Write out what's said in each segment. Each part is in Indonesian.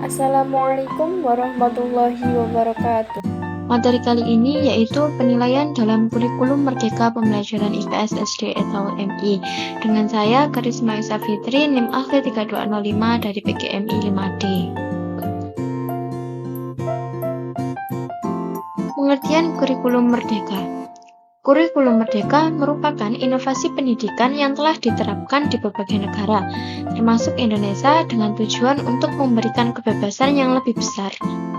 Assalamualaikum warahmatullahi wabarakatuh. Materi kali ini yaitu penilaian dalam kurikulum Merdeka Pembelajaran IPS SD atau MI. Dengan saya, Karisma Isa Fitri, NIM akhir 3205 dari PGMI 5D. Pengertian kurikulum Merdeka. Kurikulum Merdeka merupakan inovasi pendidikan yang telah diterapkan di berbagai negara, termasuk Indonesia, dengan tujuan untuk memberikan kebebasan yang lebih besar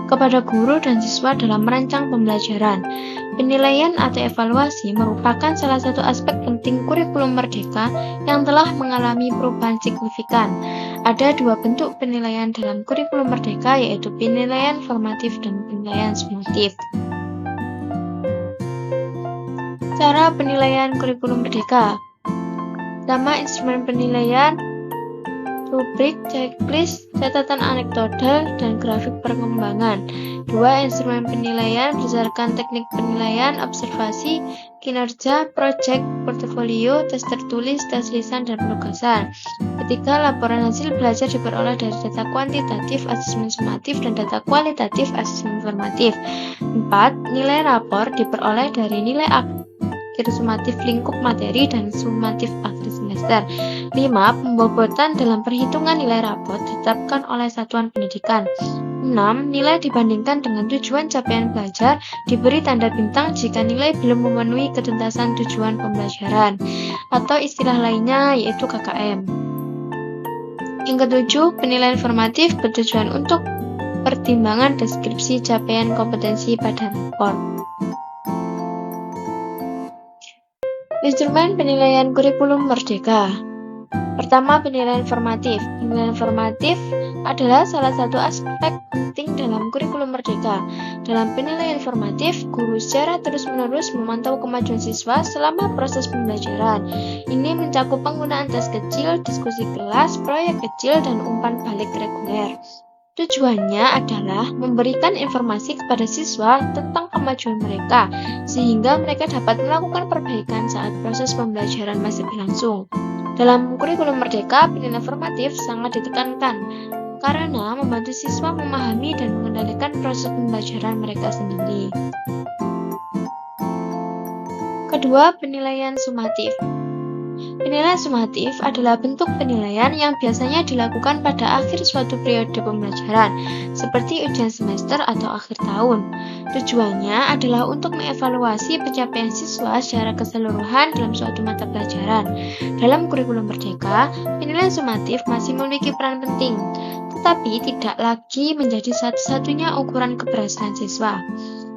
kepada guru dan siswa dalam merancang pembelajaran. Penilaian atau evaluasi merupakan salah satu aspek penting kurikulum Merdeka yang telah mengalami perubahan signifikan. Ada dua bentuk penilaian dalam kurikulum Merdeka, yaitu penilaian formatif dan penilaian sumatif. Cara penilaian kurikulum Merdeka. Pertama, instrumen penilaian, rubrik, checklist, catatan anekdotal, dan grafik perkembangan. 2. Instrumen penilaian berdasarkan teknik penilaian, observasi, kinerja, proyek, portofolio, tes tertulis, tes lisan, dan penugasan. 3. Laporan hasil belajar diperoleh dari data kuantitatif, asesmen sumatif, dan data kualitatif, asesmen formatif. 4. Nilai rapor diperoleh dari nilai akhir sumatif lingkup materi dan sumatif akhir semester. 5. Pembobotan dalam perhitungan nilai rapor ditetapkan oleh satuan pendidikan. 6. Nilai dibandingkan dengan tujuan capaian belajar diberi tanda bintang jika nilai belum memenuhi ketuntasan tujuan pembelajaran, atau istilah lainnya yaitu KKM. Yang ketujuh, penilaian formatif bertujuan untuk pertimbangan deskripsi capaian kompetensi pada rapor. Instrumen penilaian kurikulum Merdeka. Pertama, penilaian formatif. Penilaian formatif adalah salah satu aspek penting dalam kurikulum Merdeka. Dalam penilaian formatif, guru secara terus-menerus memantau kemajuan siswa selama proses pembelajaran. Ini mencakup penggunaan tes kecil, diskusi kelas, proyek kecil, dan umpan balik reguler. Tujuannya adalah memberikan informasi kepada siswa tentang kemajuan mereka, sehingga mereka dapat melakukan perbaikan saat proses pembelajaran masih berlangsung. Dalam kurikulum Merdeka, penilaian formatif sangat ditekankan, karena membantu siswa memahami dan mengendalikan proses pembelajaran mereka sendiri. Kedua, penilaian sumatif. Penilaian sumatif adalah bentuk penilaian yang biasanya dilakukan pada akhir suatu periode pembelajaran, seperti ujian semester atau akhir tahun. Tujuannya adalah untuk mengevaluasi pencapaian siswa secara keseluruhan dalam suatu mata pelajaran. Dalam kurikulum Merdeka, penilaian sumatif masih memiliki peran penting, tetapi tidak lagi menjadi satu-satunya ukuran keberhasilan siswa.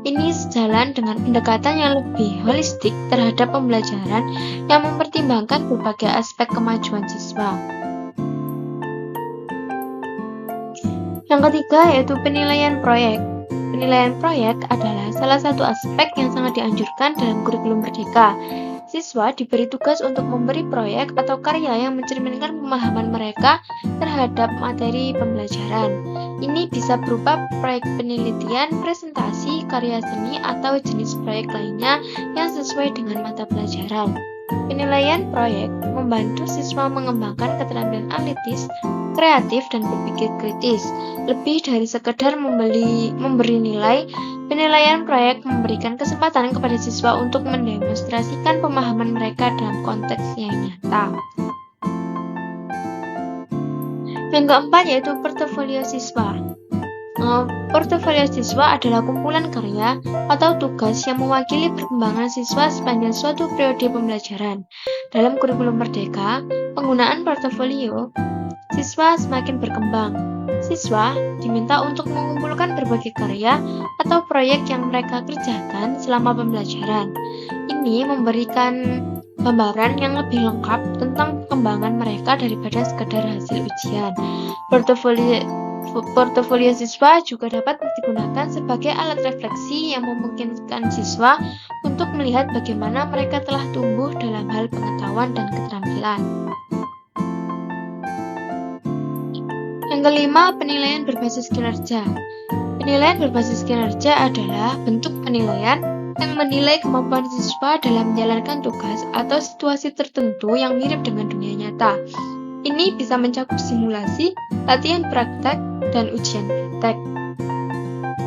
Ini sejalan dengan pendekatan yang lebih holistik terhadap pembelajaran yang mempertimbangkan berbagai aspek kemajuan siswa. Yang ketiga yaitu penilaian proyek. Penilaian proyek adalah salah satu aspek yang sangat dianjurkan dalam kurikulum Merdeka. Siswa diberi tugas untuk memberi proyek atau karya yang mencerminkan pemahaman mereka terhadap materi pembelajaran. Ini bisa berupa proyek penelitian, presentasi, karya seni, atau jenis proyek lainnya yang sesuai dengan mata pelajaran. Penilaian proyek membantu siswa mengembangkan keterampilan analitis, kreatif, dan berpikir kritis. Lebih dari sekedar memberi nilai, penilaian proyek memberikan kesempatan kepada siswa untuk mendemonstrasikan pemahaman mereka dalam konteks yang nyata. Yang keempat yaitu portofolio siswa. Portofolio siswa adalah kumpulan karya atau tugas yang mewakili perkembangan siswa sepanjang suatu periode pembelajaran. Dalam kurikulum Merdeka, penggunaan portofolio siswa semakin berkembang. Siswa diminta untuk mengumpulkan berbagai karya atau proyek yang mereka kerjakan selama pembelajaran. Ini memberikan gambaran yang lebih lengkap tentang perkembangan mereka daripada sekedar hasil ujian. Portofolio siswa juga dapat digunakan sebagai alat refleksi yang memungkinkan siswa untuk melihat bagaimana mereka telah tumbuh dalam hal pengetahuan dan keterampilan. Yang kelima, penilaian berbasis kinerja. Penilaian berbasis kinerja adalah bentuk penilaian yang menilai kemampuan siswa dalam menjalankan tugas atau situasi tertentu yang mirip dengan dunia nyata. Ini bisa mencakup simulasi, latihan praktek, dan ujian. praktek.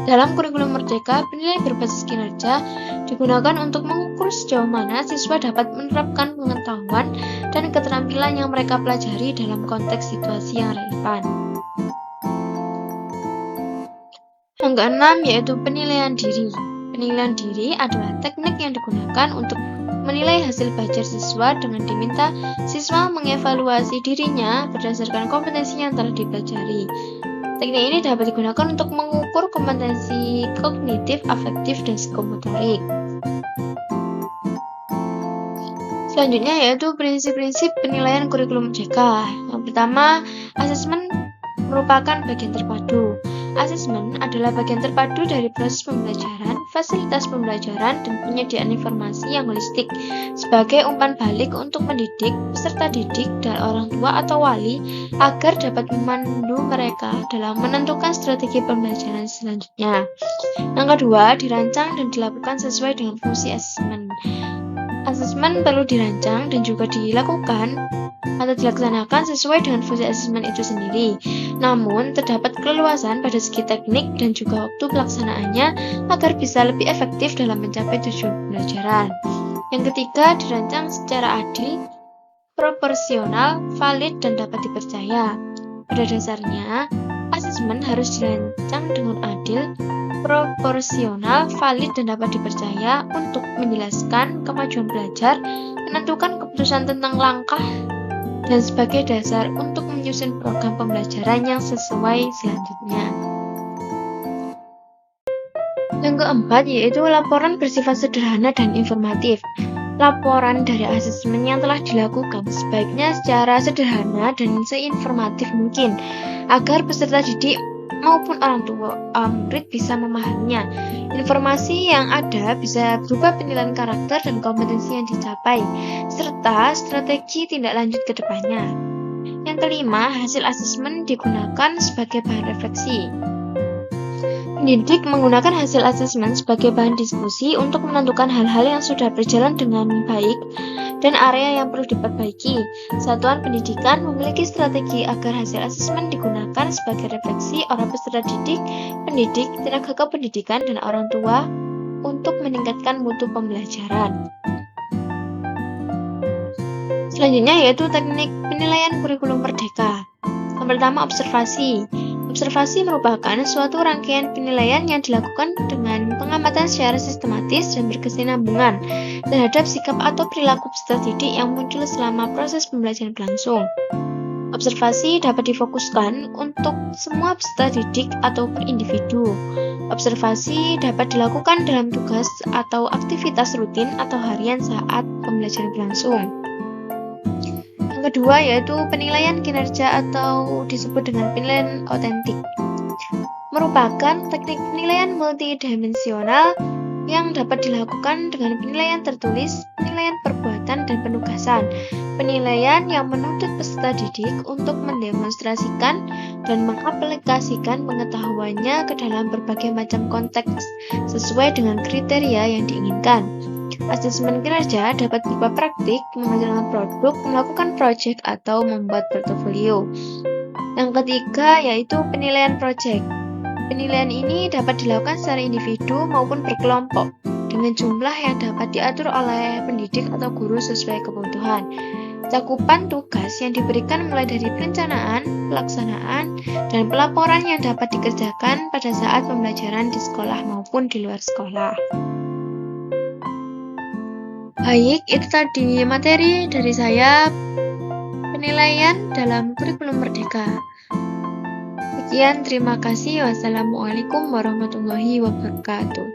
Dalam kurikulum Merdeka, penilaian berbasis kinerja digunakan untuk mengukur sejauh mana siswa dapat menerapkan pengetahuan dan keterampilan yang mereka pelajari dalam konteks situasi yang relevan. Yang keenam yaitu penilaian diri. Penilaian diri adalah teknik yang digunakan untuk menilai hasil belajar siswa dengan diminta siswa mengevaluasi dirinya berdasarkan kompetensi yang telah dipelajari. Teknik ini dapat digunakan untuk mengukur kompetensi kognitif, afektif, dan psikomotorik. Selanjutnya yaitu prinsip-prinsip penilaian kurikulum Merdeka. Yang pertama, asesmen merupakan bagian terpadu. Asesmen adalah bagian terpadu dari proses pembelajaran, fasilitas pembelajaran, dan penyediaan informasi yang holistik sebagai umpan balik untuk mendidik, peserta didik, dan orang tua atau wali agar dapat memandu mereka dalam menentukan strategi pembelajaran selanjutnya. Yang kedua, dirancang dan dilakukan sesuai dengan fungsi asesmen. Asesmen perlu dirancang dan juga dilakukan atau dilaksanakan sesuai dengan fungsi asesmen itu sendiri. Namun, terdapat keleluasan pada segi teknik dan juga waktu pelaksanaannya agar bisa lebih efektif dalam mencapai tujuan pembelajaran. Yang ketiga, dirancang secara adil, proporsional, valid, dan dapat dipercaya. Pada dasarnya, asesmen harus dirancang dengan adil, proporsional, valid, dan dapat dipercaya untuk menjelaskan kemajuan belajar, menentukan keputusan tentang langkah, dan sebagai dasar untuk menyusun program pembelajaran yang sesuai selanjutnya. Yang keempat yaitu laporan bersifat sederhana dan informatif. Laporan dari asesmen yang telah dilakukan sebaiknya secara sederhana dan seinformatif mungkin, agar peserta didik maupun orang tua murid bisa memahaminya. Informasi yang ada bisa berupa penilaian karakter dan kompetensi yang dicapai, serta strategi tindak lanjut ke depannya. Yang kelima, hasil asesmen digunakan sebagai bahan refleksi. Pendidik menggunakan hasil asesmen sebagai bahan diskusi untuk menentukan hal-hal yang sudah berjalan dengan baik dan area yang perlu diperbaiki. Satuan pendidikan memiliki strategi agar hasil asesmen digunakan sebagai refleksi oleh peserta didik, pendidik, tenaga kependidikan, dan orang tua untuk meningkatkan mutu pembelajaran. Selanjutnya yaitu teknik penilaian kurikulum Merdeka. Yang pertama, observasi. Observasi merupakan suatu rangkaian penilaian yang dilakukan dengan pengamatan secara sistematis dan berkesinambungan terhadap sikap atau perilaku peserta didik yang muncul selama proses pembelajaran berlangsung. Observasi dapat difokuskan untuk semua peserta didik atau per individu. Observasi dapat dilakukan dalam tugas atau aktivitas rutin atau harian saat pembelajaran berlangsung. Yang kedua yaitu penilaian kinerja atau disebut dengan penilaian otentik. Merupakan teknik penilaian multidimensional yang dapat dilakukan dengan penilaian tertulis, penilaian perbuatan, dan penugasan. Penilaian yang menuntut peserta didik untuk mendemonstrasikan dan mengaplikasikan pengetahuannya ke dalam berbagai macam konteks sesuai dengan kriteria yang diinginkan. Asesmen kinerja dapat berupa praktik, menghasilkan produk, melakukan proyek, atau membuat portofolio. Yang ketiga yaitu penilaian proyek. Penilaian ini dapat dilakukan secara individu maupun berkelompok dengan jumlah yang dapat diatur oleh pendidik atau guru sesuai kebutuhan. Cakupan tugas yang diberikan mulai dari perencanaan, pelaksanaan, dan pelaporan yang dapat dikerjakan pada saat pembelajaran di sekolah maupun di luar sekolah. Baik, itu tadi materi dari saya penilaian dalam kurikulum Merdeka. Sekian, terima kasih. Wassalamualaikum warahmatullahi wabarakatuh.